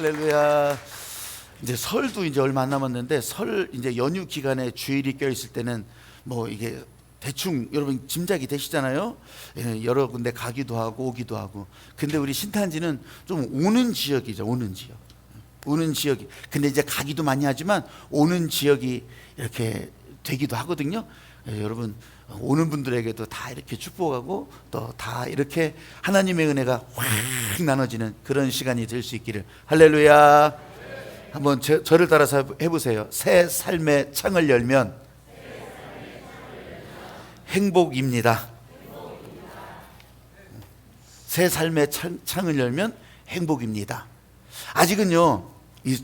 할렐루야. 이제 설도 이제 얼마 안 남았는데 설 이제 연휴 기간에 주일이 껴 있을 때는 뭐 이게 대충 여러분 짐작이 되시잖아요. 예, 여러 군데 가기도 하고 오기도 하고. 근데 우리 신탄지는 좀 오는 지역이죠. 오는 지역. 오는 지역이. 근데 이제 가기도 많이 하지만 오는 지역이 이렇게 되기도 하거든요. 예, 여러분 오는 분들에게도 다 이렇게 축복하고 또 다 이렇게 하나님의 은혜가 확 나눠지는 그런 시간이 될 수 있기를. 할렐루야. 한번 저를 따라서 해보세요. 새 삶의 창을 열면 행복입니다. 새 삶의 창을 열면 행복입니다. 아직은요,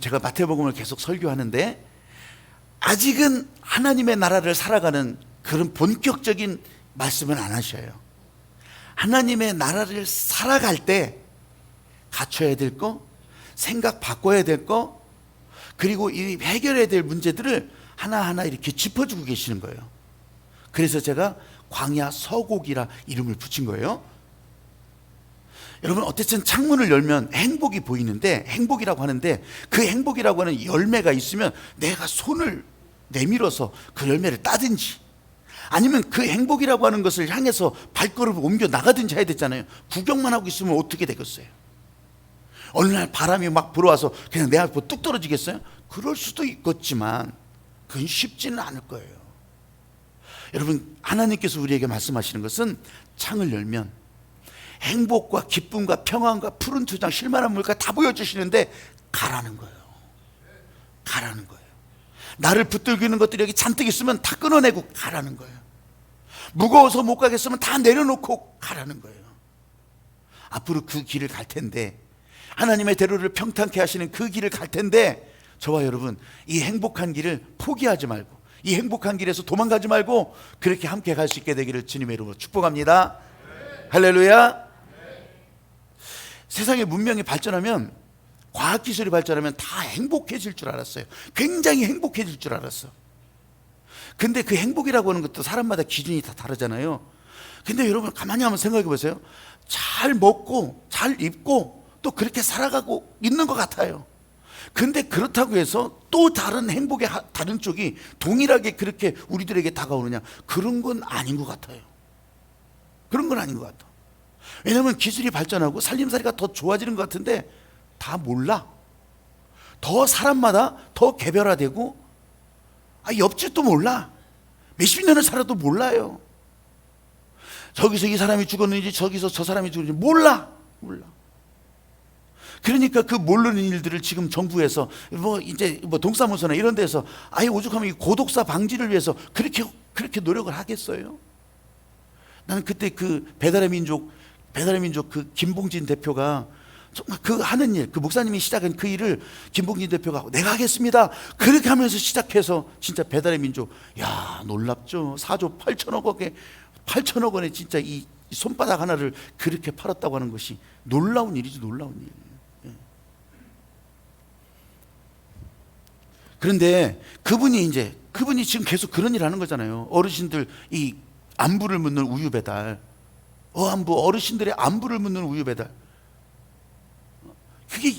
제가 마태복음을 계속 설교하는데 아직은 하나님의 나라를 살아가는 그런 본격적인 말씀은 안 하셔요. 하나님의 나라를 살아갈 때 갖춰야 될 거, 생각 바꿔야 될 거, 그리고 이 해결해야 될 문제들을 하나하나 이렇게 짚어주고 계시는 거예요. 그래서 제가 광야 서곡이라 이름을 붙인 거예요. 여러분 어쨌든 창문을 열면 행복이 보이는데, 행복이라고 하는데 그 행복이라고 하는 열매가 있으면 내가 손을 내밀어서 그 열매를 따든지, 아니면 그 행복이라고 하는 것을 향해서 발걸음을 옮겨 나가든지 해야 되잖아요. 구경만 하고 있으면 어떻게 되겠어요? 어느 날 바람이 막 불어와서 그냥 내 앞에 뚝 떨어지겠어요? 그럴 수도 있겠지만 그건 쉽지는 않을 거예요. 여러분 하나님께서 우리에게 말씀하시는 것은 창을 열면 행복과 기쁨과 평안과 푸른 초장 실만한 물가 다 보여주시는데 가라는 거예요. 가라는 거예요. 나를 붙들기는 것들이 여기 잔뜩 있으면 다 끊어내고 가라는 거예요. 무거워서 못 가겠으면 다 내려놓고 가라는 거예요. 앞으로 그 길을 갈 텐데, 하나님의 대로를 평탄케 하시는 그 길을 갈 텐데, 저와 여러분 이 행복한 길을 포기하지 말고, 이 행복한 길에서 도망가지 말고 그렇게 함께 갈 수 있게 되기를 주님의 이름으로 축복합니다. 네. 할렐루야. 네. 세상의 문명이 발전하면, 과학기술이 발전하면 다 행복해질 줄 알았어요. 굉장히 행복해질 줄 알았어. 근데 그 행복이라고 하는 것도 사람마다 기준이 다 다르잖아요. 근데 여러분 가만히 한번 생각해 보세요. 잘 먹고 잘 입고 또 그렇게 살아가고 있는 것 같아요. 근데 그렇다고 해서 또 다른 행복의 다른 쪽이 동일하게 그렇게 우리들에게 다가오느냐? 그런 건 아닌 것 같아요. 그런 건 아닌 것 같아. 왜냐하면 기술이 발전하고 살림살이가 더 좋아지는 것 같은데 다 몰라. 더 사람마다 더 개별화되고, 옆집도 몰라. 몇십 년을 살아도 몰라요. 저기서 이 사람이 죽었는지 저기서 저 사람이 죽었는지 몰라. 그러니까 그 모르는 일들을 지금 정부에서 이제 동사무소나 이런 데서 아예 오죽하면 이 고독사 방지를 위해서 그렇게 노력을 하겠어요? 나는 그때 그 배달의 민족 그 김봉진 대표가 정말 그 하는 일, 그 목사님이 시작한 그 일을 김봉진 대표가 내가 하겠습니다 그렇게 하면서 시작해서 진짜 배달의 민족, 야 놀랍죠. 4조 8천억 원에 진짜 이 손바닥 하나를 그렇게 팔았다고 하는 것이 놀라운 일이죠. 놀라운 일. 그런데 그분이 지금 계속 그런 일 하는 거잖아요. 어르신들 이 안부를 묻는 우유 배달, 어르신들의 안부를 묻는 우유 배달. 그게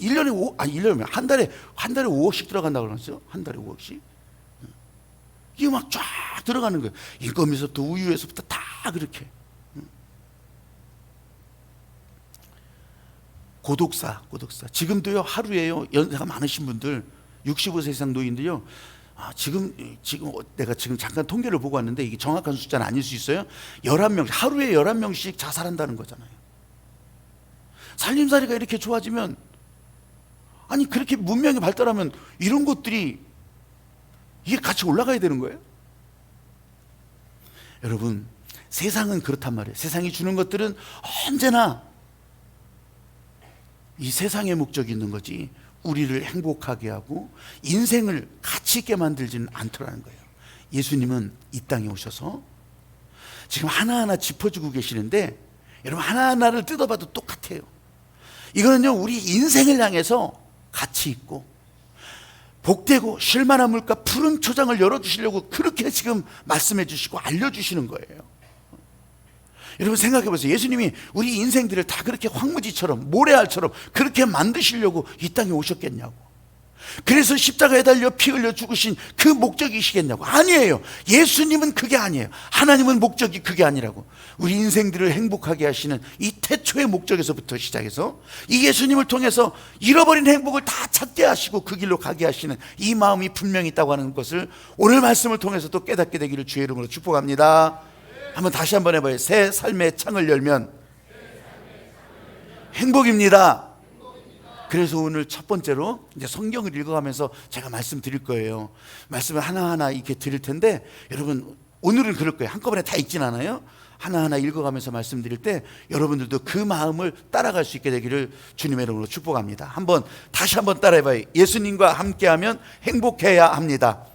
한 달에 5억씩 들어간다고 그러죠. 한 달에 5억씩. 이게 막 쫙 들어가는 거예요. 인건비서부터 우유에서부터 다 그렇게. 고독사. 지금도요, 하루에요, 연세가 많으신 분들, 65세 이상 노인들요, 지금 내가 잠깐 통계를 보고 왔는데 이게 정확한 숫자는 아닐 수 있어요. 11명, 하루에 11명씩 자살한다는 거잖아요. 살림살이가 이렇게 좋아지면, 그렇게 문명이 발달하면 이런 것들이 이게 같이 올라가야 되는 거예요. 여러분, 세상은 그렇단 말이에요. 세상이 주는 것들은 언제나 이 세상의 목적이 있는 거지 우리를 행복하게 하고 인생을 가치 있게 만들지는 않더라는 거예요. 예수님은 이 땅에 오셔서 지금 하나하나 짚어주고 계시는데, 여러분 하나하나를 뜯어봐도 똑같아요. 이거는요, 우리 인생을 향해서 가치 있고 복되고 쉴만한 물가 푸른 초장을 열어주시려고 그렇게 지금 말씀해 주시고 알려주시는 거예요. 여러분 생각해 보세요. 예수님이 우리 인생들을 다 그렇게 황무지처럼 모래알처럼 그렇게 만드시려고 이 땅에 오셨겠냐고. 그래서 십자가에 달려 피 흘려 죽으신 그 목적이시겠냐고. 아니에요. 예수님은 그게 아니에요. 하나님은 목적이 그게 아니라고. 우리 인생들을 행복하게 하시는 이 태초의 목적에서부터 시작해서 이 예수님을 통해서 잃어버린 행복을 다 찾게 하시고 그 길로 가게 하시는 이 마음이 분명히 있다고 하는 것을 오늘 말씀을 통해서 또 깨닫게 되기를 주의 이름으로 축복합니다. 한번 다시 한번 해봐요. 새 삶의 창을 열면 행복입니다. 그래서 오늘 첫 번째로 이제 성경을 읽어가면서 제가 말씀드릴 거예요. 말씀을 하나하나 이렇게 드릴 텐데 여러분 오늘은 그럴 거예요. 한꺼번에 다 읽진 않아요. 하나하나 읽어가면서 말씀드릴 때 여러분들도 그 마음을 따라갈 수 있게 되기를 주님의 이름으로 축복합니다. 다시 한번 따라해봐요. 예수님과 함께하면 행복해야 합니다.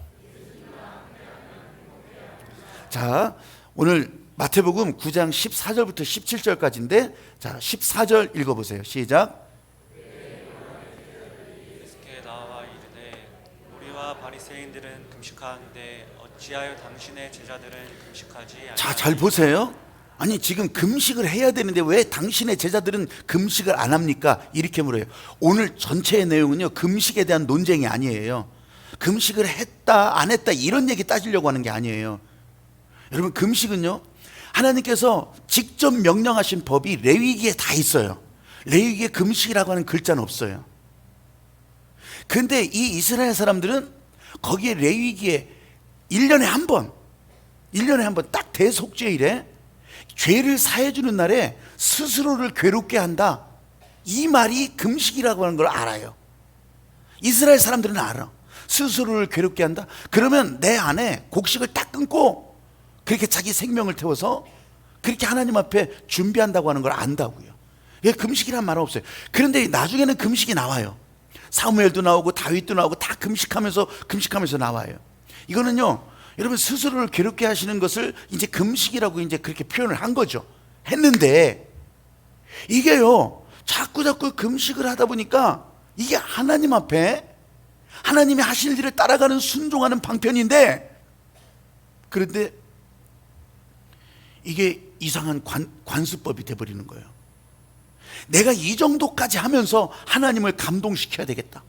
자, 오늘 마태복음 9장 14절부터 17절까지인데 자 14절 읽어보세요. 시작. 바리새인들은 금식하는데 어찌하여 당신의 제자들은 금식하지 않느냐. 자, 잘 보세요. 아니 지금 금식을 해야 되는데 왜 당신의 제자들은 금식을 안 합니까? 이렇게 물어요. 오늘 전체의 내용은요 금식에 대한 논쟁이 아니에요. 금식을 했다 안 했다 이런 얘기 따지려고 하는 게 아니에요. 여러분 금식은요 하나님께서 직접 명령하신 법이 레위기에 다 있어요. 레위기에 금식이라고 하는 글자는 없어요. 근데 이 이스라엘 사람들은 거기에 레위기에 1년에 한 번 딱 대속죄일에 죄를 사해주는 날에 스스로를 괴롭게 한다. 이 말이 금식이라고 하는 걸 알아요. 이스라엘 사람들은 알아. 스스로를 괴롭게 한다. 그러면 내 안에 곡식을 딱 끊고 그렇게 자기 생명을 태워서 그렇게 하나님 앞에 준비한다고 하는 걸 안다고요. 예, 금식이란 말은 없어요. 그런데 나중에는 금식이 나와요. 사무엘도 나오고 다윗도 나오고 다 금식하면서 나와요. 이거는요, 여러분 스스로를 괴롭게 하시는 것을 이제 금식이라고 이제 그렇게 표현을 한 거죠. 했는데 이게요, 자꾸 금식을 하다 보니까 이게 하나님 앞에 하나님이 하실 일을 따라가는 순종하는 방편인데 그런데 이게 이상한 관습법이 돼버리는 거예요. 내가 이 정도까지 하면서 하나님을 감동시켜야 되겠다.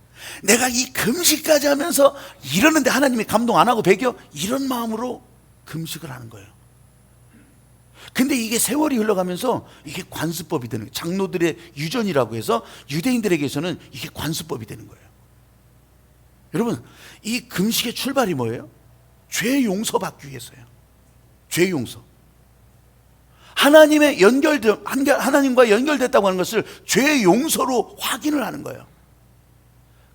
내가 이 금식까지 하면서 이러는데 하나님이 감동 안 하고 배겨? 이런 마음으로 금식을 하는 거예요. 근데 이게 세월이 흘러가면서 이게 관습법이 되는 거예요. 장로들의 유전이라고 해서 유대인들에게서는 이게 관습법이 되는 거예요. 여러분 이 금식의 출발이 뭐예요? 죄 용서 받기 위해서요. 죄 용서. 하나님과 연결됐다고 하는 것을 죄 용서로 확인을 하는 거예요.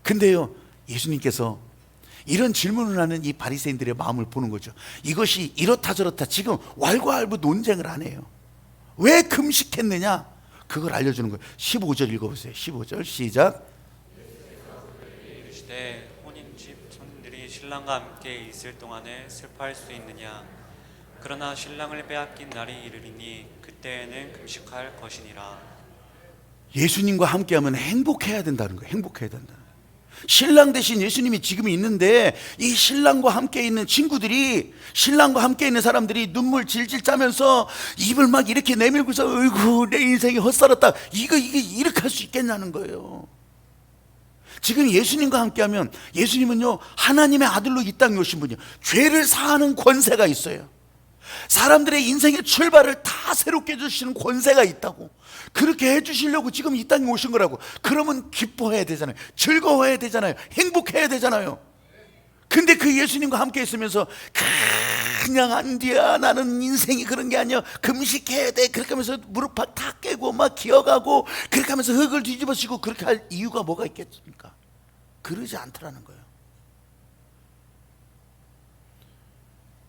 근데요 예수님께서 이런 질문을 하는 이 바리새인들의 마음을 보는 거죠. 이것이 이렇다 저렇다 지금 왈가왈부 논쟁을 안 해요. 왜 금식했느냐 그걸 알려주는 거예요. 15절 읽어보세요. 15절 시작. 이르시되 혼인집 손님들이 신랑과 함께 있을 동안에 슬퍼할 수 있느냐. 그러나 신랑을 빼앗긴 날이 이르리니 그때에는 금식할 것이니라. 예수님과 함께하면 행복해야 된다는 거예요. 행복해야 된다. 신랑 대신 예수님이 지금 있는데 이 신랑과 함께 있는 친구들이 신랑과 함께 있는 사람들이 눈물 질질 짜면서 입을 막 이렇게 내밀고서 어이구 내 인생이 헛살았다 이게 이렇게 할 수 있겠냐는 거예요. 지금 예수님과 함께하면 예수님은요 하나님의 아들로 이 땅에 오신 분이요 죄를 사하는 권세가 있어요. 사람들의 인생의 출발을 다 새롭게 해주시는 권세가 있다고. 그렇게 해주시려고 지금 이 땅에 오신 거라고. 그러면 기뻐해야 되잖아요. 즐거워해야 되잖아요. 행복해야 되잖아요. 근데 그 예수님과 함께 있으면서 그냥 안 돼야 나는 인생이 그런 게 아니야 금식해야 돼 그렇게 하면서 무릎 다 깨고 막 기어가고 그렇게 하면서 흙을 뒤집어쓰고 그렇게 할 이유가 뭐가 있겠습니까? 그러지 않더라는 거예요.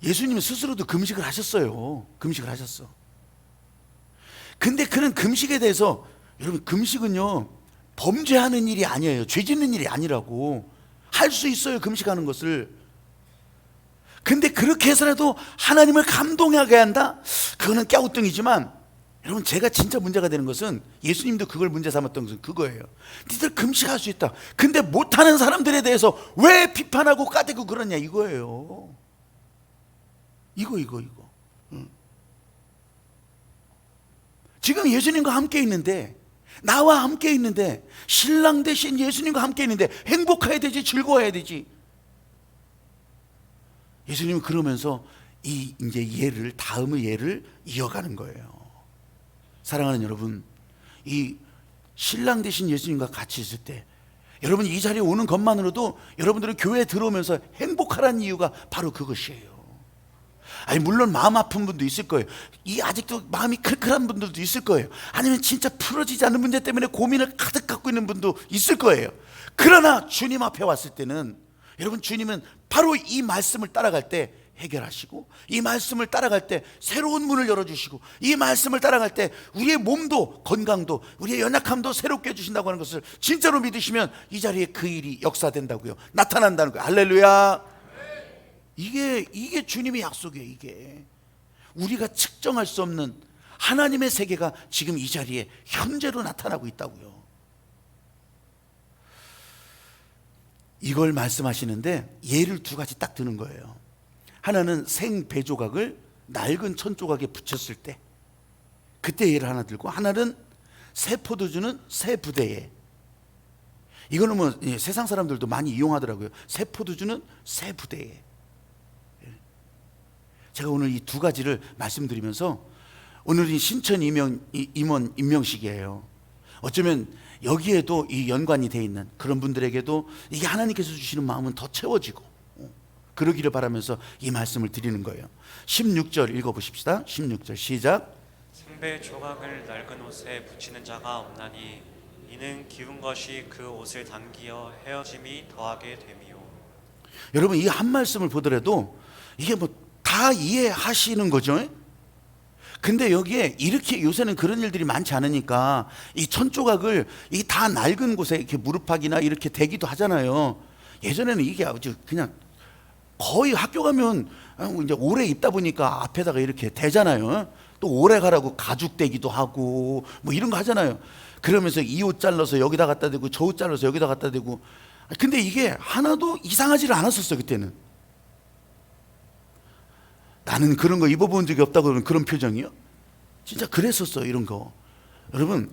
예수님은 스스로도 금식을 하셨어요. 금식을 하셨어. 근데 그런 금식에 대해서 여러분 금식은요 범죄하는 일이 아니에요. 죄 짓는 일이 아니라고. 할 수 있어요 금식하는 것을. 근데 그렇게 해서라도 하나님을 감동하게 한다? 그거는 깨우뚱이지만 여러분 제가 진짜 문제가 되는 것은 예수님도 그걸 문제 삼았던 것은 그거예요. 니들 금식할 수 있다. 근데 못하는 사람들에 대해서 왜 비판하고 까대고 그러냐 이거예요. 이거. 지금 예수님과 함께 있는데, 나와 함께 있는데, 신랑 대신 예수님과 함께 있는데 행복해야 되지, 즐거워야 되지. 예수님은 그러면서 이제 예를, 다음의 예를 이어가는 거예요. 사랑하는 여러분, 이 신랑 대신 예수님과 같이 있을 때, 여러분 이 자리에 오는 것만으로도 여러분들은 교회에 들어오면서 행복하라는 이유가 바로 그것이에요. 아니 물론 마음 아픈 분도 있을 거예요. 이 아직도 마음이 클클한 분들도 있을 거예요. 아니면 진짜 풀어지지 않는 문제 때문에 고민을 가득 갖고 있는 분도 있을 거예요. 그러나 주님 앞에 왔을 때는, 여러분 주님은 바로 이 말씀을 따라갈 때 해결하시고, 이 말씀을 따라갈 때 새로운 문을 열어주시고, 이 말씀을 따라갈 때 우리의 몸도 건강도 우리의 연약함도 새롭게 해주신다고 하는 것을 진짜로 믿으시면 이 자리에 그 일이 역사된다고요. 나타난다는 거예요. 할렐루야. 이게 주님의 약속이에요. 이게 우리가 측정할 수 없는 하나님의 세계가 지금 이 자리에 현재로 나타나고 있다고요. 이걸 말씀하시는데 예를 두 가지 딱 드는 거예요. 하나는 생배 조각을 낡은 천 조각에 붙였을 때, 그때 예를 하나 들고, 하나는 새 포도주는 새 부대에. 이거는 뭐 세상 사람들도 많이 이용하더라고요. 새 포도주는 새 부대에. 제가 오늘 이 두 가지를 말씀드리면서, 오늘이 신천 임원 임명식이에요. 어쩌면 여기에도 이 연관이 돼 있는 그런 분들에게도 이게 하나님께서 주시는 마음은 더 채워지고 그러기를 바라면서 이 말씀을 드리는 거예요. 16절 읽어보십시다. 16절 시작. 생배 조각을 낡은 옷에 붙이는 자가 없나니 이는 기운 것이 그 옷을 당기어 헤어짐이 더하게 됨이요. 여러분 이 한 말씀을 보더라도 이게 뭐 다 이해하시는 거죠. 근데 여기에 이렇게 요새는 그런 일들이 많지 않으니까 이 천조각을 이 다 낡은 곳에 이렇게 무릎팍이나 이렇게 대기도 하잖아요. 예전에는 이게 아주 그냥 거의 학교 가면 이제 오래 입다 보니까 앞에다가 이렇게 대잖아요. 또 오래 가라고 가죽 대기도 하고 뭐 이런 거 하잖아요. 그러면서 이 옷 잘라서 여기다 갖다 대고 저 옷 잘라서 여기다 갖다 대고. 근데 이게 하나도 이상하지를 않았었어요. 그때는. 나는 그런 거 입어본 적이 없다고 그러는 그런 표정이요? 진짜 그랬었어요. 이런 거. 여러분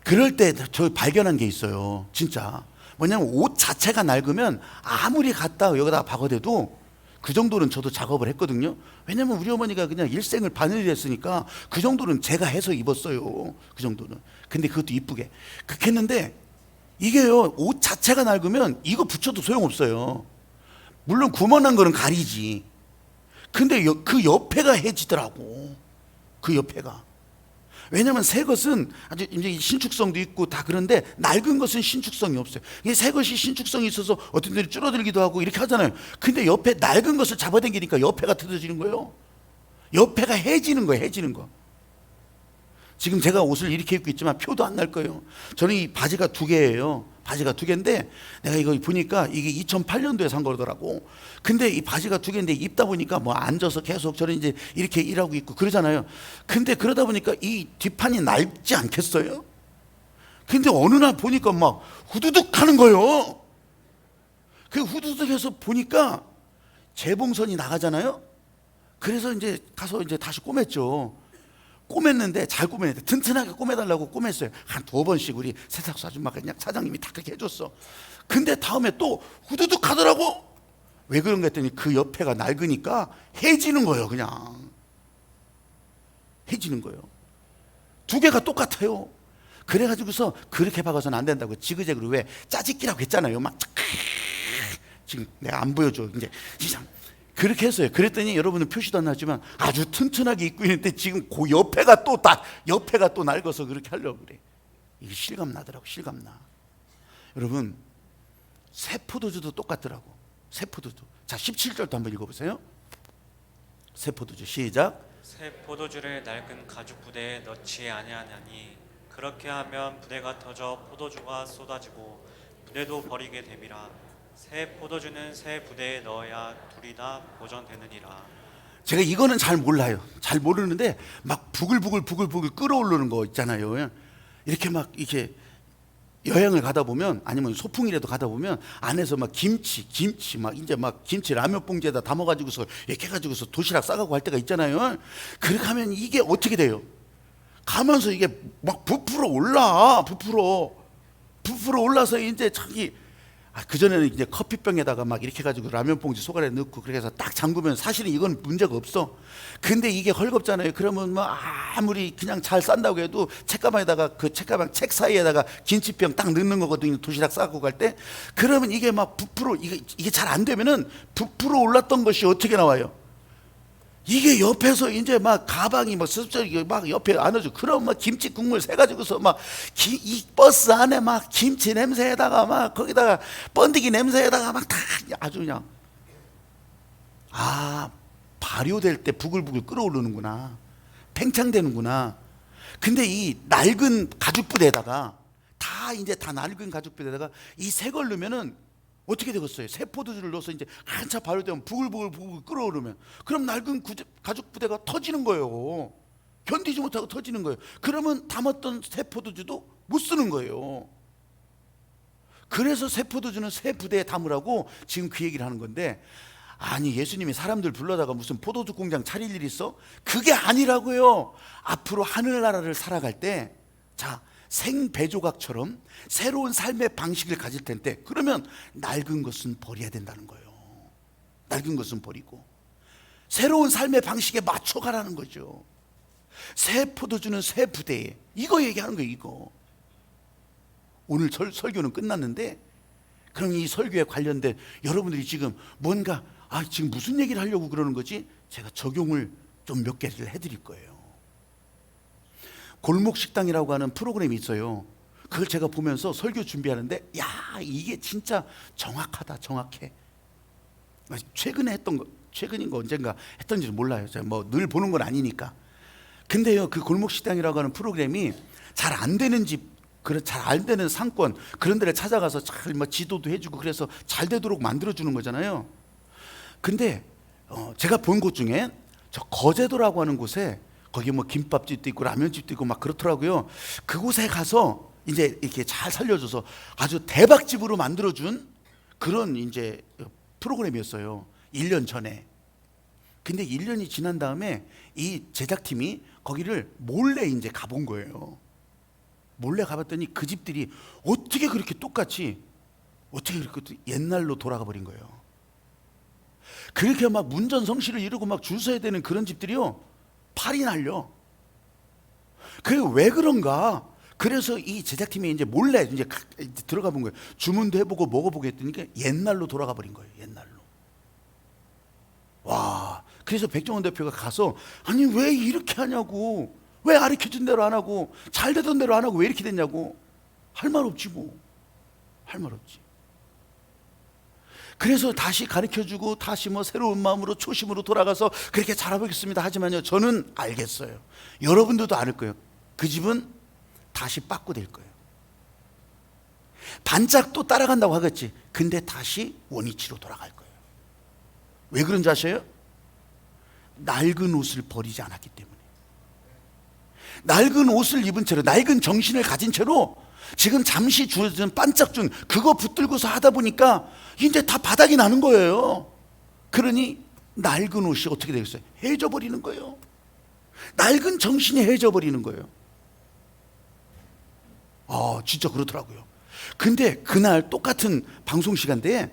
그럴 때 저 발견한 게 있어요. 진짜 뭐냐면 옷 자체가 낡으면 아무리 갖다 여기다 박아대도 그 정도는 저도 작업을 했거든요. 왜냐면 우리 어머니가 그냥 일생을 바느질 했으니까 그 정도는 제가 해서 입었어요. 그 정도는. 근데 그것도 이쁘게 그렇게 했는데, 이게요 옷 자체가 낡으면 이거 붙여도 소용없어요. 물론 구멍난 거는 가리지. 근데 그 옆에가 해지더라고. 그 옆에가. 왜냐면 새 것은 아주 이제 신축성도 있고 다 그런데 낡은 것은 신축성이 없어요. 이게 새 것이 신축성이 있어서 어떤 데는 줄어들기도 하고 이렇게 하잖아요. 근데 옆에 낡은 것을 잡아당기니까 옆에가 틀어지는 거예요. 옆에가 해지는 거예요. 해지는 거. 지금 제가 옷을 이렇게 입고 있지만 표도 안 날 거예요. 저는 이 바지가 2개예요. 바지가 2개인데 내가 이거 보니까 이게 2008년도에 산 거더라고. 근데 이 바지가 2개인데 입다 보니까 뭐 앉아서 계속 저는 이제 이렇게 일하고 있고 그러잖아요. 근데 그러다 보니까 이 뒷판이 낡지 않겠어요? 근데 어느 날 보니까 막 후두둑 하는 거예요. 그 후두둑 해서 보니까 재봉선이 나가잖아요. 그래서 이제 가서 이제 다시 꼬맸죠. 꼬맸는데 잘 꼬맸는데 튼튼하게 꼬매달라고 꼬맸어요. 한 2번씩 우리 세탁소 아줌마가 그냥 사장님이 다 그렇게 해줬어. 근데 다음에 또 후두둑 하더라고. 왜 그런가 했더니 그 옆에가 낡으니까 해지는 거예요. 그냥 해지는 거예요. 2개가 똑같아요. 그래가지고서 그렇게 박아서는 안 된다고 지그재그로 왜 짜집기라고 했잖아요. 막 지금 내가 안 보여줘. 이제 시장 그렇게 했어요. 그랬더니 여러분은 표시도 안 나지만 아주 튼튼하게 입고 있는데 지금 그 옆에가 또 낡아서 그렇게 하려고 그래. 이게 실감 나더라고. 실감 나. 여러분 새 포도주도 똑같더라고. 새 포도주. 자 17절도 한번 읽어보세요. 새 포도주 시작. 새 포도주를 낡은 가죽 부대에 넣지 아니하냐니 그렇게 하면 부대가 터져 포도주가 쏟아지고 부대도 버리게 됨이라. 새 포도주는 새 부대에 넣어야 둘이 다 보존되느니라. 제가 이거는 잘 몰라요. 잘 모르는데 막 부글부글 끓어오르는 거 있잖아요. 이렇게 막 이렇게 여행을 가다 보면 아니면 소풍이라도 가다 보면 안에서 막 김치 막 이제 막 김치 라면 봉지에다 담아가지고서 이렇게 해가지고서 도시락 싸가고 할 때가 있잖아요. 그렇게 하면 이게 어떻게 돼요? 가면서 이게 막 부풀어 올라. 부풀어 올라서 이제 자기 그전에는 이제 커피병에다가 막 이렇게 해가지고 라면 봉지 소갈에 넣고 그렇게 해서 딱 잠그면 사실은 이건 문제가 없어. 근데 이게 헐겁잖아요. 그러면 뭐 아무리 그냥 잘 싼다고 해도 책가방에다가 그 책가방 책 사이에다가 김치병 딱 넣는 거거든요. 도시락 싸고 갈 때. 그러면 이게 막 부풀어 이게 잘 안 되면은 부풀어 올랐던 것이 어떻게 나와요? 이게 옆에서 이제 막 가방이 뭐 습절이 막 옆에 안아줘. 그럼 막 김치 국물 새 가지고서 막 이 버스 안에 막 김치 냄새에다가 막 거기다가 번데기 냄새에다가 막 다 아주 그냥 발효될 때 부글부글 끓어오르는구나. 팽창되는구나. 근데 이 낡은 가죽 부대에다가 다 낡은 가죽 부대에다가 이 새 걸 넣으면은 어떻게 되겠어요? 새 포도주를 넣어서 이제 한참 발효되면 부글부글 끓어오르면 그럼 낡은 가죽 부대가 터지는 거예요. 견디지 못하고 터지는 거예요. 그러면 담았던 새 포도주도 못 쓰는 거예요. 그래서 새 포도주는 새 부대에 담으라고 지금 그 얘기를 하는 건데, 아니 예수님이 사람들 불러다가 무슨 포도주 공장 차릴 일 있어? 그게 아니라고요. 앞으로 하늘나라를 살아갈 때 생배조각처럼 새로운 삶의 방식을 가질 텐데, 그러면 낡은 것은 버려야 된다는 거예요. 낡은 것은 버리고 새로운 삶의 방식에 맞춰가라는 거죠. 새 포도주는 새 부대에, 이거 얘기하는 거예요. 이거 오늘 설교는 끝났는데, 그럼 이 설교에 관련된 여러분들이 지금 뭔가 지금 무슨 얘기를 하려고 그러는 거지? 제가 적용을 좀 몇 개를 해드릴 거예요. 골목식당이라고 하는 프로그램이 있어요. 그걸 제가 보면서 설교 준비하는데 이게 진짜 정확해. 최근에 했던 거, 최근인 거 언젠가 했던지는 몰라요. 제가 뭐 늘 보는 건 아니니까. 근데요, 그 골목식당이라고 하는 프로그램이 잘 안 되는 집, 잘 안 되는 상권, 그런 데를 찾아가서 잘 지도도 해주고 그래서 잘 되도록 만들어주는 거잖아요. 근데 제가 본 곳 중에 저 거제도라고 하는 곳에, 거기 뭐 김밥집도 있고 라면집도 있고 막 그렇더라고요. 그곳에 가서 이제 이렇게 잘 살려줘서 아주 대박집으로 만들어준 그런 이제 프로그램이었어요. 1년 전에. 근데 1년이 지난 다음에 이 제작팀이 거기를 몰래 이제 가본 거예요. 몰래 가봤더니 그 집들이 어떻게 그렇게 옛날로 돌아가 버린 거예요. 그렇게 막 문전성시를 이루고 막 줄 서야 되는 그런 집들이요, 팔이 날려. 그게 왜 그런가? 그래서 이 제작팀이 이제 몰래 이제 들어가 본 거예요. 주문도 해보고 먹어보고 했더니 옛날로 돌아가 버린 거예요. 옛날로. 와. 그래서 백종원 대표가 가서 아니 왜 이렇게 하냐고, 왜 가르쳐준 대로 안 하고 잘 되던 대로 안 하고 왜 이렇게 됐냐고. 할 말 없지 뭐. 할 말 없지. 그래서 다시 가르쳐주고 다시 뭐 새로운 마음으로 초심으로 돌아가서 그렇게 잘해보겠습니다. 하지만요, 저는 알겠어요. 여러분들도 알 거예요. 그 집은 다시 빠꾸될 거예요. 반짝 또 따라간다고 하겠지. 근데 다시 원위치로 돌아갈 거예요. 왜 그런지 아세요? 낡은 옷을 버리지 않았기 때문에. 낡은 옷을 입은 채로, 낡은 정신을 가진 채로 지금 잠시 주어진 반짝 준 그거 붙들고서 하다 보니까 이제 다 바닥이 나는 거예요. 그러니 낡은 옷이 어떻게 되겠어요? 해져 버리는 거예요. 낡은 정신이 해져 버리는 거예요. 진짜 그렇더라고요. 근데 그날 똑같은 방송 시간대에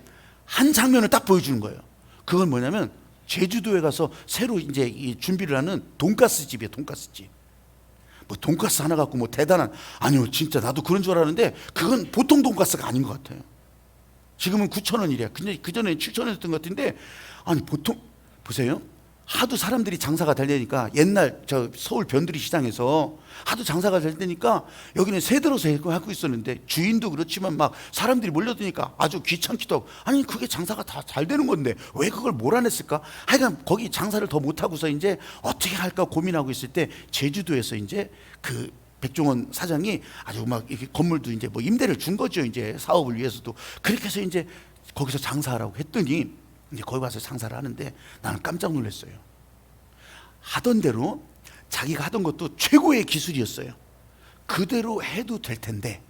한 장면을 딱 보여주는 거예요. 그건 뭐냐면 제주도에 가서 새로 이제 준비를 하는 돈가스 집이에요. 돈가스 집. 뭐 돈가스 하나 갖고 뭐 대단한, 아니요, 진짜 나도 그런 줄 알았는데 그건 보통 돈가스가 아닌 것 같아요. 지금은 9,000원이래요. 근데 그전에 7,000원이었던 것 같은데, 아니 보통 보세요. 하도 사람들이 장사가 잘 되니까, 옛날 저 서울 변두리 시장에서 하도 장사가 잘 되니까 여기는 새들어서 하고 있었는데, 주인도 그렇지만 막 사람들이 몰려드니까 아주 귀찮기도 하고, 아니 그게 장사가 다 잘 되는 건데 왜 그걸 몰아냈을까? 하여간 거기 장사를 더 못하고서 이제 어떻게 할까 고민하고 있을 때, 제주도에서 이제 그 백종원 사장이 아주 막 이렇게 건물도 이제 뭐 임대를 준 거죠. 이제 사업을 위해서도. 그렇게 해서 이제 거기서 장사하라고 했더니 이제 거기 가서 장사를 하는데 나는 깜짝 놀랐어요. 하던 대로 자기가 하던 것도 최고의 기술이었어요. 그대로 해도 될 텐데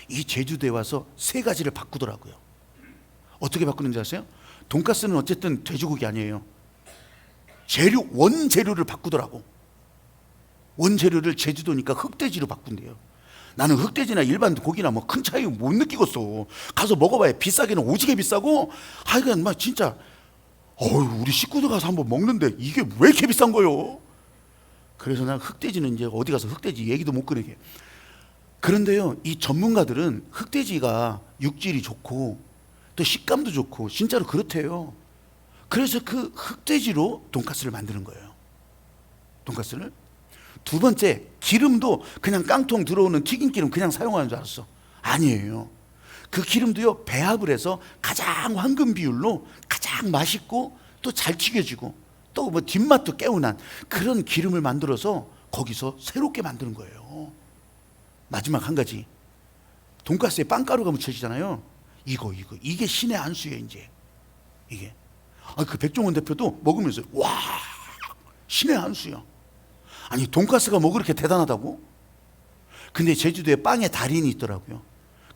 이 제주도에 와서 세 가지를 바꾸더라고요. 어떻게 바꾸는지 아세요? 돈가스는 어쨌든 돼지고기 아니에요. 원재료를 바꾸더라고. 원재료를 제주도니까 흑돼지로 바꾼대요. 나는 흑돼지나 일반 고기나 뭐 큰 차이 못 느끼겠어. 가서 먹어봐야 비싸기는 오지게 비싸고, 하여간 막 진짜 우리 식구들 가서 한번 먹는데 이게 왜 이렇게 비싼 거요? 그래서 난 흑돼지는 이제 어디 가서 흑돼지 얘기도 못 꺼내게. 그런데요, 이 전문가들은 흑돼지가 육질이 좋고 또 식감도 좋고 진짜로 그렇대요. 그래서 그 흑돼지로 돈가스를 만드는 거예요. 돈가스를. 두 번째, 기름도 그냥 깡통 들어오는 튀김기름 그냥 사용하는 줄 알았어. 아니에요. 그 기름도요, 배합을 해서 가장 황금 비율로 가장 맛있고 또 잘 튀겨지고 또 뭐 뒷맛도 개운한 그런 기름을 만들어서 거기서 새롭게 만드는 거예요. 마지막 한 가지, 돈가스에 빵가루가 묻혀지잖아요. 이게 신의 한 수예요. 이제 이게 그 백종원 대표도 먹으면서 와, 신의 한 수야. 아니, 돈가스가 뭐 그렇게 대단하다고? 근데 제주도에 빵의 달인이 있더라고요.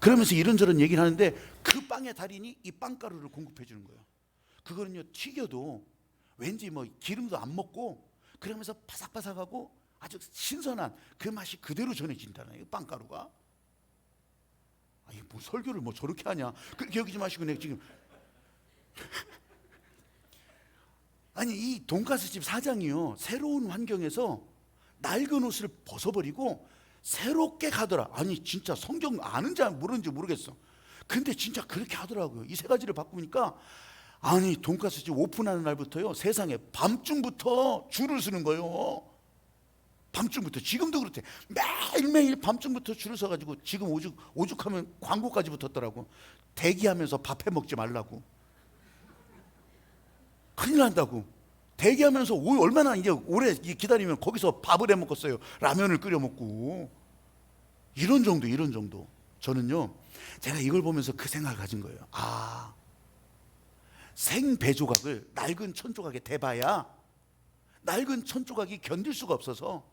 그러면서 이런저런 얘기를 하는데 그 빵의 달인이 이 빵가루를 공급해 주는 거예요. 그거는요, 튀겨도 왠지 뭐 기름도 안 먹고 그러면서 바삭바삭하고 아주 신선한 그 맛이 그대로 전해진다는 빵가루가. 아니, 뭐 설교를 뭐 저렇게 하냐, 그렇게 여기지 마시고. 내가 지금 아니, 이 돈가스 집 사장이요, 새로운 환경에서 낡은 옷을 벗어버리고 새롭게 가더라. 아니, 진짜 성경 아는지 모르는지 모르겠어. 근데 진짜 그렇게 하더라고요. 이 세 가지를 바꾸니까, 아니, 돈가스 집 오픈하는 날부터요, 세상에 밤중부터 줄을 서는 거예요. 밤중부터. 지금도 그렇대. 매일매일 밤중부터 줄을 서가지고 지금 오죽하면 광고까지 붙었더라고. 대기하면서 밥 해 먹지 말라고. 큰일 난다고. 대기하면서 얼마나 이제 오래 기다리면 거기서 밥을 해 먹었어요. 라면을 끓여 먹고. 이런 정도. 저는요, 제가 이걸 보면서 그 생각을 가진 거예요. 생배조각을 낡은 천조각에 대봐야 낡은 천조각이 견딜 수가 없어서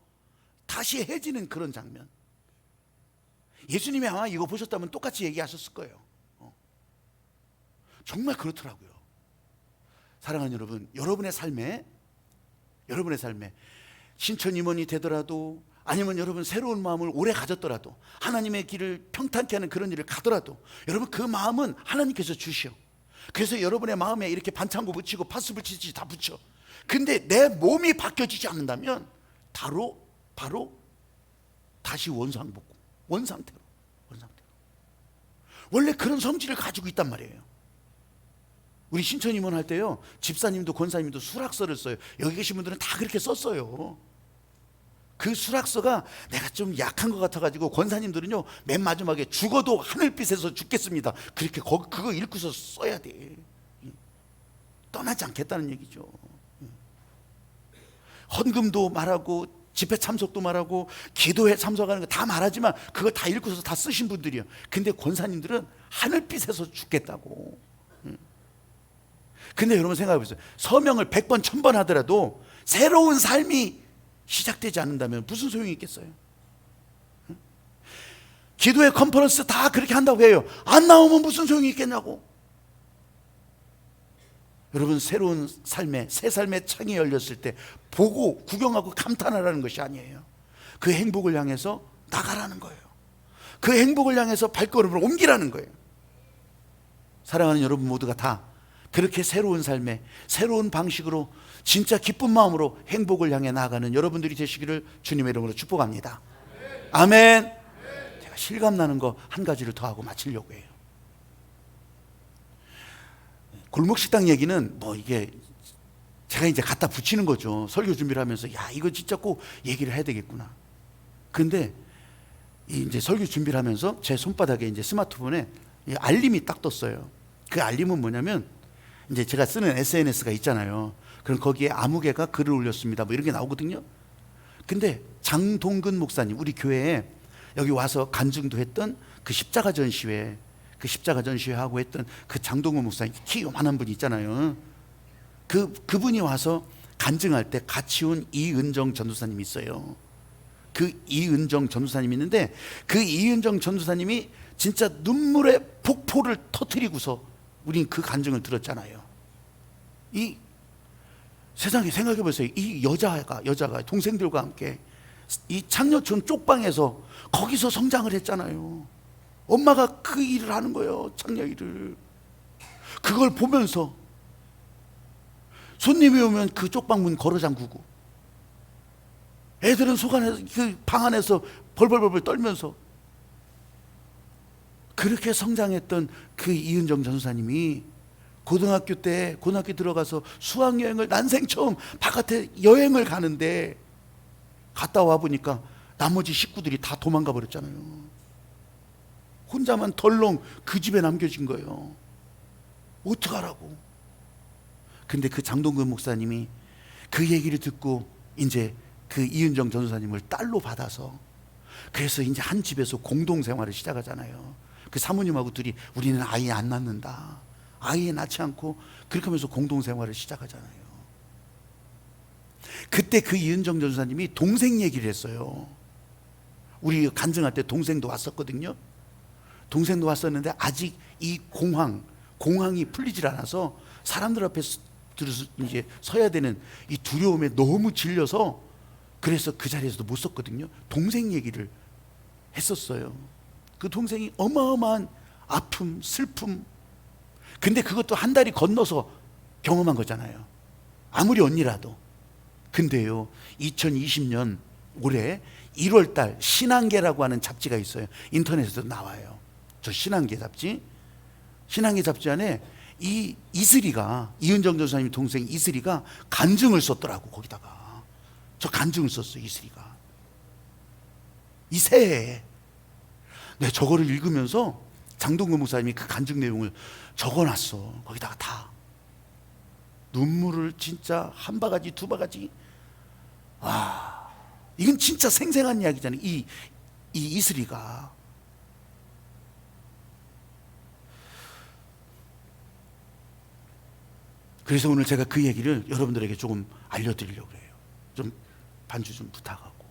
다시 해지는 그런 장면. 예수님이 아마 이거 보셨다면 똑같이 얘기하셨을 거예요. 정말 그렇더라고요. 사랑하는 여러분, 여러분의 삶에 신천 임원이 되더라도, 아니면 여러분 새로운 마음을 오래 가졌더라도, 하나님의 길을 평탄케 하는 그런 일을 가더라도, 여러분 그 마음은 하나님께서 주시오. 그래서 여러분의 마음에 이렇게 반창고 붙이고 파스 붙이듯이 다 붙여. 근데 내 몸이 바뀌어지지 않는다면 바로 다시 원상복구, 원상태로. 원래 그런 성질을 가지고 있단 말이에요. 우리 신천 임원 할 때요, 집사님도 권사님도 수락서를 써요. 여기 계신 분들은 다 그렇게 썼어요. 그 수락서가 내가 좀 약한 것 같아가지고, 권사님들은요, 맨 마지막에 죽어도 하늘빛에서 죽겠습니다, 그렇게 그거 읽고서 써야 돼. 떠나지 않겠다는 얘기죠. 헌금도 말하고 집회 참석도 말하고 기도회 참석하는 거 다 말하지만 그거 다 읽고서 다 쓰신 분들이에요. 근데 권사님들은 하늘빛에서 죽겠다고. 근데 여러분 생각해 보세요. 서명을 100번 1000번 하더라도 새로운 삶이 시작되지 않는다면 무슨 소용이 있겠어요? 기도회 컨퍼런스 다 그렇게 한다고 해요. 안 나오면 무슨 소용이 있겠냐고. 여러분, 새로운 삶의, 새 삶의 창이 열렸을 때 보고 구경하고 감탄하라는 것이 아니에요. 그 행복을 향해서 나가라는 거예요. 그 행복을 향해서 발걸음을 옮기라는 거예요. 사랑하는 여러분 모두가 다 그렇게 새로운 삶에, 새로운 방식으로 진짜 기쁜 마음으로 행복을 향해 나아가는 여러분들이 되시기를 주님의 이름으로 축복합니다. 아멘. 제가 실감나는 거 한 가지를 더 하고 마치려고 해요. 골목식당 얘기는 뭐 이게 제가 이제 갖다 붙이는 거죠. 설교 준비를 하면서, 야, 이거 진짜 꼭 얘기를 해야 되겠구나. 근데 이제 설교 준비를 하면서 제 손바닥에 이제 스마트폰에 알림이 딱 떴어요. 그 알림은 뭐냐면, 이제 제가 쓰는 SNS가 있잖아요. 그럼 거기에 아무개가 글을 올렸습니다, 뭐 이런 게 나오거든요. 근데 장동근 목사님, 우리 교회에 여기 와서 간증도 했던 그 십자가 전시회, 하고 했던 그 장동근 목사님, 키 요만한 분이 있잖아요. 그분이 와서 간증할 때 같이 온 이은정 전도사님이 있어요. 그 이은정 전도사님이 있는데, 그 이은정 전도사님이 진짜 눈물의 폭포를 터뜨리고서 우린 그 간증을 들었잖아요. 이 세상에 생각해 보세요. 이 여자가 동생들과 함께 이 창녀촌 쪽방에서 거기서 성장을 했잖아요. 엄마가 그 일을 하는 거예요. 창녀 일을. 그걸 보면서 손님이 오면 그 쪽방 문 걸어 잠그고, 애들은 속안에서 그 방 안에서 벌벌벌 떨면서 그렇게 성장했던 그 이은정 전사님이 고등학교 들어가서 수학여행을 난생 처음 바깥에 여행을 가는데, 갔다 와 보니까 나머지 식구들이 다 도망가 버렸잖아요. 혼자만 덜렁 그 집에 남겨진 거예요. 어떡하라고. 근데 그 장동근 목사님이 그 얘기를 듣고 이제 그 이은정 전사님을 딸로 받아서, 그래서 이제 한 집에서 공동 생활을 시작하잖아요. 그 사모님하고 둘이 우리는 아이 안 낳는다, 아이 낳지 않고, 그렇게 하면서 공동 생활을 시작하잖아요. 그때 그 이은정 전사님이 동생 얘기를 했어요. 우리 간증할 때 동생도 왔었거든요. 동생도 왔었는데 아직 이 공황이 풀리질 않아서 사람들 앞에 들어서 이제 서야 되는 이 두려움에 너무 질려서, 그래서 그 자리에서도 못 섰거든요. 동생 얘기를 했었어요. 그 동생이 어마어마한 아픔, 슬픔, 근데 그것도 한 달이 건너서 경험한 거잖아요. 아무리 언니라도. 근데요, 2020년 올해 1월달 신앙계라고 하는 잡지가 있어요. 인터넷에도 나와요. 저 신앙계 잡지 안에 이 이슬이가, 이은정 전사님 동생 이슬이가 간증을 썼더라고. 거기다가 저 간증을 썼어요. 이슬이가 이 새해에. 네, 저거를 읽으면서 장동근 목사님이 그 간증 내용을 적어놨어. 거기다가 다 눈물을 진짜 한 바가지 두 바가지. 와, 이건 진짜 생생한 이야기잖아요. 이 이슬이가. 그래서 오늘 제가 그 얘기를 여러분들에게 조금 알려드리려고 해요. 좀 반주 좀 부탁하고.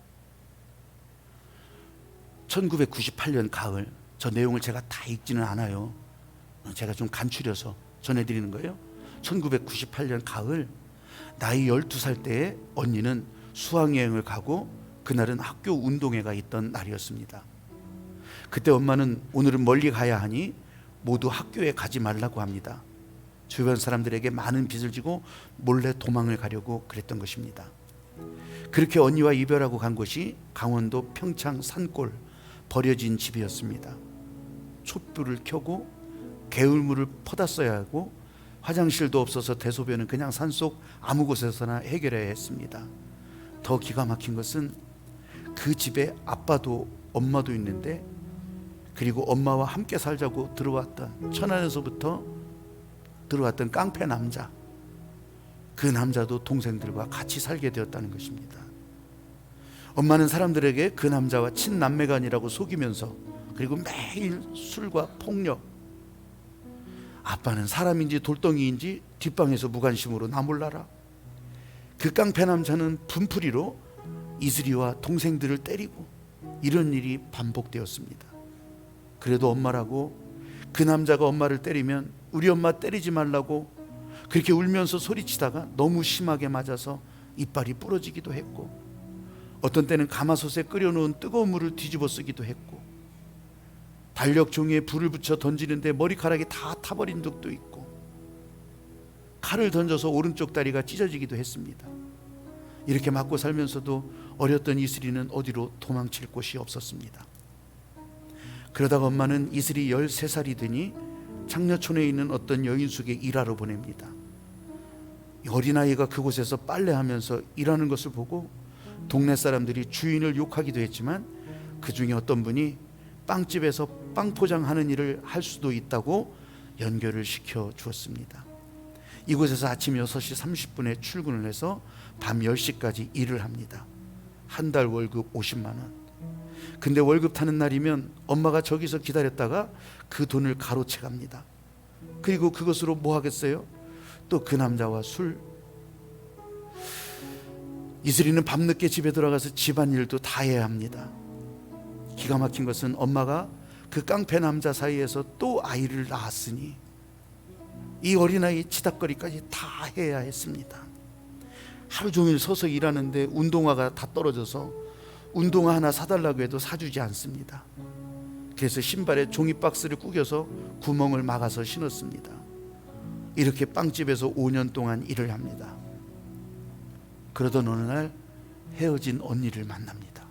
1998년 가을, 저 내용을 제가 다 읽지는 않아요. 제가 좀 간추려서 전해드리는 거예요. 1998년 가을, 나이 12살 때에 언니는 수학여행을 가고, 그날은 학교 운동회가 있던 날이었습니다. 그때 엄마는 오늘은 멀리 가야 하니 모두 학교에 가지 말라고 합니다. 주변 사람들에게 많은 빚을 지고 몰래 도망을 가려고 그랬던 것입니다. 그렇게 언니와 이별하고 간 곳이 강원도 평창 산골 버려진 집이었습니다. 촛불을 켜고 개울물을 퍼다 써야 하고, 화장실도 없어서 대소변은 그냥 산속 아무 곳에서나 해결해야 했습니다. 더 기가 막힌 것은 그 집에 아빠도 엄마도 있는데, 그리고 엄마와 함께 살자고 들어왔던, 천안에서부터 들어왔던 깡패 남자, 그 남자도 동생들과 같이 살게 되었다는 것입니다. 엄마는 사람들에게 그 남자와 친남매가 아니라고 속이면서, 그리고 매일 술과 폭력. 아빠는 사람인지 돌덩이인지 뒷방에서 무관심으로 나 몰라라. 그 깡패 남자는 분풀이로 이슬이와 동생들을 때리고, 이런 일이 반복되었습니다. 그래도 엄마라고, 그 남자가 엄마를 때리면 우리 엄마 때리지 말라고 그렇게 울면서 소리치다가 너무 심하게 맞아서 이빨이 부러지기도 했고, 어떤 때는 가마솥에 끓여놓은 뜨거운 물을 뒤집어 쓰기도 했고, 달력 종이에 불을 붙여 던지는데 머리카락이 다 타버린 적도 있고, 칼을 던져서 오른쪽 다리가 찢어지기도 했습니다. 이렇게 맞고 살면서도 어렸던 이슬이는 어디로 도망칠 곳이 없었습니다. 그러다가 엄마는 이슬이 13살이 되니 창녀촌에 있는 어떤 여인숙에 일하러 보냅니다. 어린아이가 그곳에서 빨래하면서 일하는 것을 보고 동네 사람들이 주인을 욕하기도 했지만, 그 중에 어떤 분이 빵집에서 빵 포장하는 일을 할 수도 있다고 연결을 시켜 주었습니다. 이곳에서 아침 6시 30분에 출근을 해서 밤 10시까지 일을 합니다. 한 달 월급 50만 원. 근데 월급 타는 날이면 엄마가 저기서 기다렸다가 그 돈을 가로채 갑니다. 그리고 그것으로 뭐 하겠어요? 또 그 남자와 술. 이슬이는 밤늦게 집에 들어가서 집안일도 다 해야 합니다. 기가 막힌 것은 엄마가 그 깡패 남자 사이에서 또 아이를 낳았으니 이 어린아이 치닥거리까지 다 해야 했습니다. 하루 종일 서서 일하는데 운동화가 다 떨어져서 운동화 하나 사달라고 해도 사주지 않습니다. 그래서 신발에 종이박스를 구겨서 구멍을 막아서 신었습니다. 이렇게 빵집에서 5년 동안 일을 합니다. 그러던 어느 날 헤어진 언니를 만납니다.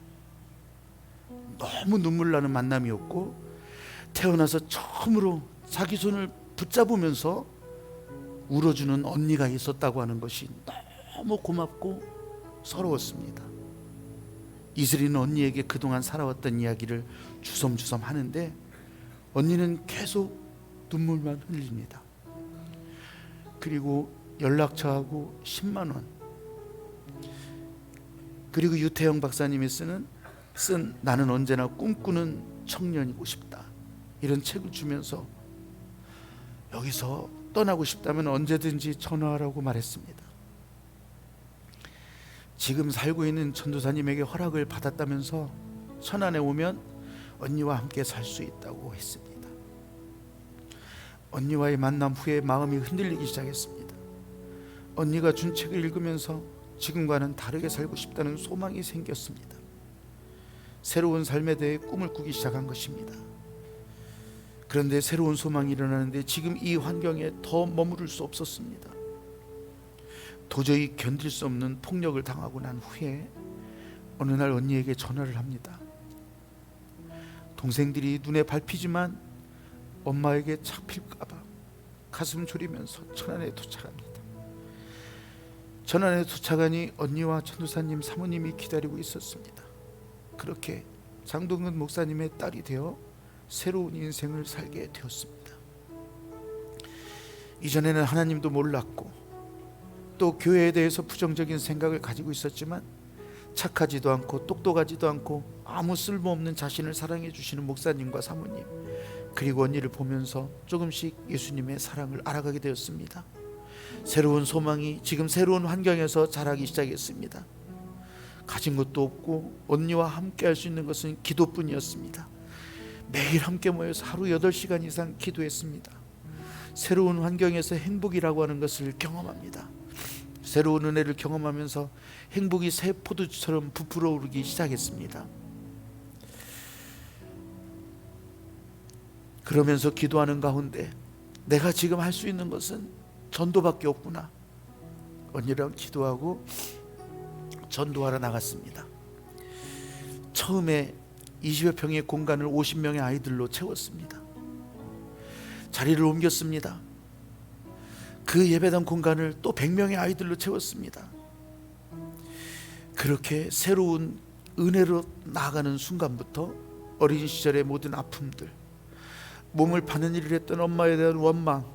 너무 눈물 나는 만남이었고, 태어나서 처음으로 자기 손을 붙잡으면서 울어주는 언니가 있었다고 하는 것이 너무 고맙고 서러웠습니다. 이슬이는 언니에게 그동안 살아왔던 이야기를 주섬주섬 하는데 언니는 계속 눈물만 흘립니다. 그리고 연락처하고 10만 원, 그리고 유태영 박사님이 쓴 나는 언제나 꿈꾸는 청년이고 싶다, 이런 책을 주면서 여기서 떠나고 싶다면 언제든지 전화하라고 말했습니다. 지금 살고 있는 전도사님에게 허락을 받았다면서 천안에 오면 언니와 함께 살 수 있다고 했습니다. 언니와의 만남 후에 마음이 흔들리기 시작했습니다. 언니가 준 책을 읽으면서 지금과는 다르게 살고 싶다는 소망이 생겼습니다. 새로운 삶에 대해 꿈을 꾸기 시작한 것입니다. 그런데 새로운 소망이 일어나는데 지금 이 환경에 더 머무를 수 없었습니다. 도저히 견딜 수 없는 폭력을 당하고 난 후에 어느 날 언니에게 전화를 합니다. 동생들이 눈에 밟히지만 엄마에게 잡힐까봐 가슴 졸이면서 천안에 도착합니다. 천안에 도착하니 언니와 전도사님 사모님이 기다리고 있었습니다. 그렇게 장동근 목사님의 딸이 되어 새로운 인생을 살게 되었습니다. 이전에는 하나님도 몰랐고 또 교회에 대해서 부정적인 생각을 가지고 있었지만 착하지도 않고 똑똑하지도 않고 아무 쓸모없는 자신을 사랑해 주시는 목사님과 사모님, 그리고 언니를 보면서 조금씩 예수님의 사랑을 알아가게 되었습니다. 새로운 소망이 지금 새로운 환경에서 자라기 시작했습니다. 가진 것도 없고 언니와 함께 할 수 있는 것은 기도뿐이었습니다. 매일 함께 모여서 하루 8시간 이상 기도했습니다. 새로운 환경에서 행복이라고 하는 것을 경험합니다. 새로운 은혜를 경험하면서 행복이 새 포도주처럼 부풀어 오르기 시작했습니다. 그러면서 기도하는 가운데 내가 지금 할 수 있는 것은 전도밖에 없구나. 언니랑 기도하고 전도하러 나갔습니다. 처음에 20여 평의 공간을 50명의 아이들로 채웠습니다. 자리를 옮겼습니다. 그 예배당 공간을 또 100명의 아이들로 채웠습니다. 그렇게 새로운 은혜로 나아가는 순간부터 어린 시절의 모든 아픔들, 몸을 파는 일을 했던 엄마에 대한 원망,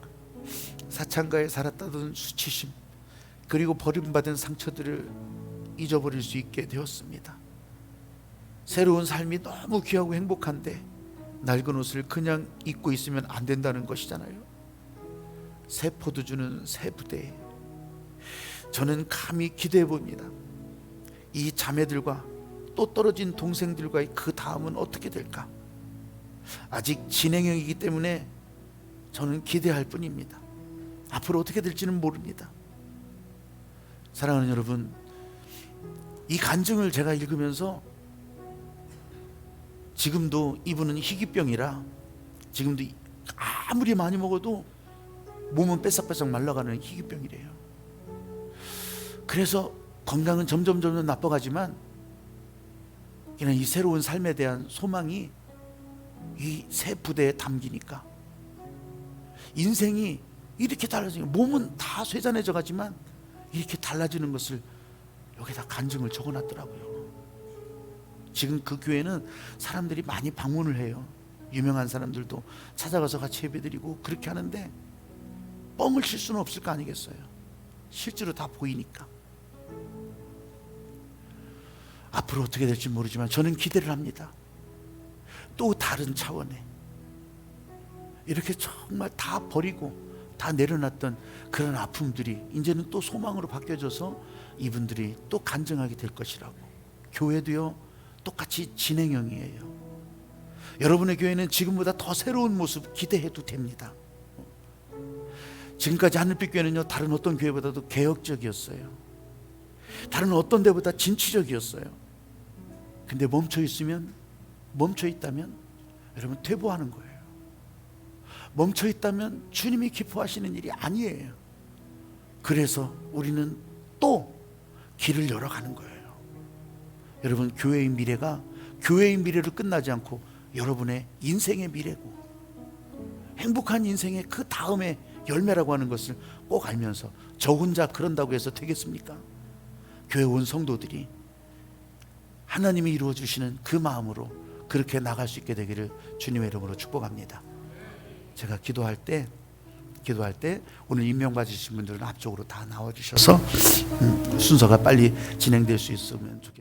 사창가에 살았다던 수치심, 그리고 버림받은 상처들을 잊어버릴 수 있게 되었습니다. 새로운 삶이 너무 귀하고 행복한데 낡은 옷을 그냥 입고 있으면 안 된다는 것이잖아요. 새 포도주는 새 부대에 저는 감히 기대해 봅니다. 이 자매들과 또 떨어진 동생들과의 그 다음은 어떻게 될까? 아직 진행형이기 때문에 저는 기대할 뿐입니다. 앞으로 어떻게 될지는 모릅니다. 사랑하는 여러분, 이 간증을 제가 읽으면서 지금도 이분은 희귀병이라 지금도 아무리 많이 먹어도 몸은 뺏싹뺏싹 말라가는 희귀병이래요. 그래서 건강은 점점 나빠가지만 그냥 이 새로운 삶에 대한 소망이 이 새 부대에 담기니까 인생이 이렇게 달라지는, 몸은 다 쇠잔해져 가지만 이렇게 달라지는 것을 여기다 간증을 적어놨더라고요. 지금 그 교회는 사람들이 많이 방문을 해요. 유명한 사람들도 찾아가서 같이 예배드리고 그렇게 하는데 뻥을 칠 수는 없을 거 아니겠어요. 실제로 다 보이니까. 앞으로 어떻게 될지 모르지만 저는 기대를 합니다. 또 다른 차원에 이렇게 정말 다 버리고 다 내려놨던 그런 아픔들이 이제는 또 소망으로 바뀌어져서 이분들이 또 간증하게 될 것이라고. 교회도요 똑같이 진행형이에요. 여러분의 교회는 지금보다 더 새로운 모습 기대해도 됩니다. 지금까지 하늘빛 교회는요 다른 어떤 교회보다도 개혁적이었어요. 다른 어떤 데보다 진취적이었어요. 근데 멈춰 있다면 여러분 퇴보하는 거예요. 멈춰 있다면 주님이 기뻐하시는 일이 아니에요. 그래서 우리는 또 길을 열어가는 거예요. 여러분, 교회의 미래가 교회의 미래로 끝나지 않고 여러분의 인생의 미래고, 행복한 인생의 그 다음에 열매라고 하는 것을 꼭 알면서, 저 혼자 그런다고 해서 되겠습니까? 교회 온 성도들이 하나님이 이루어 주시는 그 마음으로 그렇게 나갈 수 있게 되기를 주님의 이름으로 축복합니다. 제가 기도할 때 오늘 임명 받으신 분들은 앞쪽으로 다 나와 주셔서 순서가 빨리 진행될 수 있으면 좋겠습니다.